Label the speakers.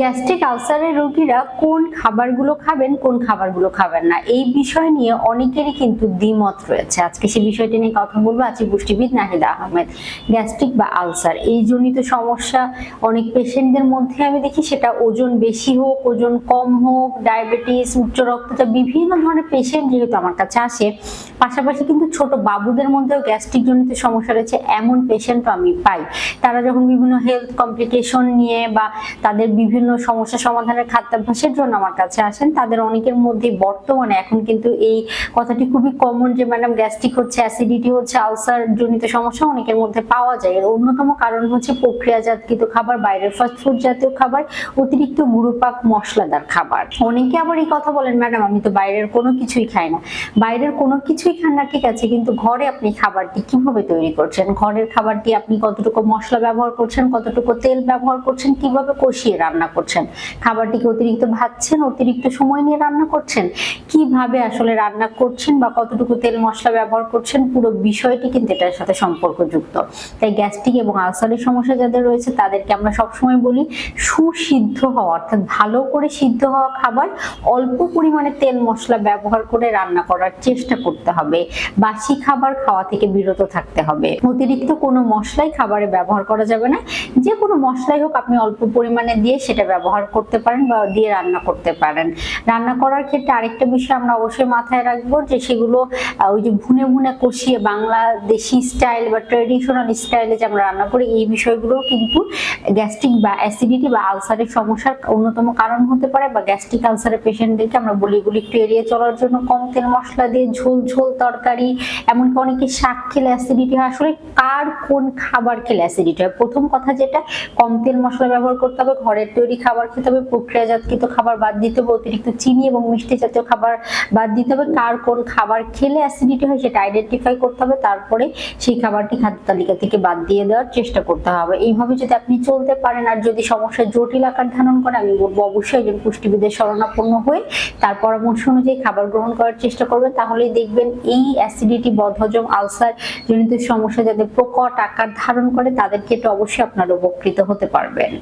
Speaker 1: Gastric আলসারের রোগীরা কোন খাবারগুলো খাবেন, কোন খাবারগুলো খাবেন না, এই বিষয় নিয়ে অনেকেরই কিন্তু দ্বিমত রয়েছে। আজকে সেই বিষয়টি নিয়ে কথা বলবো। আছি পুষ্টিবিদ নাহিদা আহমেদ। গ্যাস্ট্রিক বা আলসার এই জনিত সমস্যা অনেক পেশেন্টদের মধ্যে আমি দেখি, সেটা ওজন বেশি হোক, ওজন কম হোক, ডায়াবেটিস, উচ্চ রক্তচাপ, বিভিন্ন ধরনের পেশেন্ট যেহেতু আমার কাছে আসে, পাশাপাশি কিন্তু ছোট বাবুদের মধ্যেও গ্যাস্ট্রিক জনিত সমস্যা রয়েছে এমন পেশেন্টও আমি পাই। তারা যখন বিভিন্ন হেলথ কমপ্লিকেশন নিয়ে বা তাদের বিভিন্ন সমস্যা সমাধানের খাদ্যাভ্যাসের জন্য আমার কাছে আসেন, তাদের অনেকের মধ্যে বর্তমানে এখন কিন্তু এই কথাটি খুবই কমন যে ম্যাডাম গ্যাস্ট্রিক হচ্ছে, অ্যাসিডিটি হচ্ছে, আলসার জনিত সমস্যা অনেকের মধ্যে পাওয়া যায়। এর অন্যতম কারণ হচ্ছে প্রক্রিয়াজাতকৃত খাবার, বাইরের ফাস্টফুড জাতীয় খাবার, অতিরিক্ত গুরুপাক মশলাদার খাবার। অনেকে আবার এই কথা বলেন, ম্যাডাম আমি তো বাইরের কোনো কিছুই খাই না। বাইরের কোনো কিছুই খান না, ঠিক আছে, কিন্তু ঘরে আপনি খাবারটি কিভাবে তৈরি করছেন, ঘরের খাবারটি আপনি কতটুকু মশলা ব্যবহার করছেন, কতটুকু তেল ব্যবহার করছেন, কিভাবে কষিয়ে রান্না করছেন, খাবারটিকে অতিরিক্ত ভাজছেন, অতিরিক্ত সময় নিয়ে রান্না করছেন, কিভাবে আসলে রান্না করছেন বা কতটুকু তেল মশলা ব্যবহার করছেন, পুরো বিষয়টি কিন্তু এটার সাথে সম্পর্কযুক্ত। তাই গ্যাস্ট্রিক এবং আলসারের সমস্যা যাদের রয়েছে তাদেরকে আমরা সবসময় বলি সুসিদ্ধ হওয়া, অর্থাৎ ভালো করে সিদ্ধ হওয়া খাবার অল্প পরিমাণে তেল মশলা ব্যবহার করে রান্না করার চেষ্টা করতে হবে। বাসি খাবার খাওয়া থেকে বিরত থাকতে হবে। অতিরিক্ত কোনো মশলাই খাবারে ব্যবহার করা যাবে না। যে কোনো মশলাই হোক আপনি অল্প পরিমাণে দিয়ে সেটা ব্যবহার করতে পারেন বা দিয়ে রান্না করতে পারেন। রান্না করার ক্ষেত্রে আরেকটা বিষয় আমরা অবশ্যই মাথায় রাখবো যে সেগুলো ওই যে ভুনে ভুনে কষিয়ে বাংলাদেশি স্টাইল বা ট্রেডিশনাল স্টাইলে যে আমরা রান্না করি, এই বিষয়গুলো কিন্তু গ্যাস্ট্রিক বা অ্যাসিডিটি বা আলসারের সমস্যার অন্যতম কারণ হতে পারে। বা গ্যাস্ট্রিক আলসারের পেশেন্টদেরকে আমরা বলি এগুলি একটু এড়িয়ে চলার জন্য, কম তেল মশলা দিয়ে ঝোল ঝোল তরকারি, এমনকি অনেকে শাক খেলে অ্যাসিডিটি হয়। আসলে কার কোন খাবার খেলে অ্যাসিডিটি হয়? প্রথম কথা যেটা, কম তেল মশলা ব্যবহার করতে হবে, ঘরের তৈরি খাবার খেতে হবে, প্রক্রিয়াজাতকৃত খাবার বাদ দিতে হবে, অতিরিক্ত চিনি এবং মিষ্টি জাতীয় খাবার বাদ দিতে হবে। কার কোন খাবার খেলে অ্যাসিডিটি হয় সেটা আইডেন্টিফাই করতে হবে, তারপরে সেই খাবারটি খাদ্য তালিকা থেকে বাদ দিয়ে দেওয়ার চেষ্টা করতে হবে। এইভাবে যদি আপনি চলতে পারেন, আর যদি সমস্যা জটিল আকার ধারণ করে, আমি বলবো অবশ্যই একজন পুষ্টিবিদের শরণাপন্ন হয়ে তার পরামর্শ অনুযায়ী খাবার গ্রহণ করার চেষ্টা করবেন। তাহলেই দেখবেন এই অ্যাসিডিটি, বদহজম, আলসার জনিত সমস্যা যাদের প্রকট আকার ধারণ করে তাদের ক্ষেত্রে অবশ্যই আপনারা উপকৃত হতে পারবেন।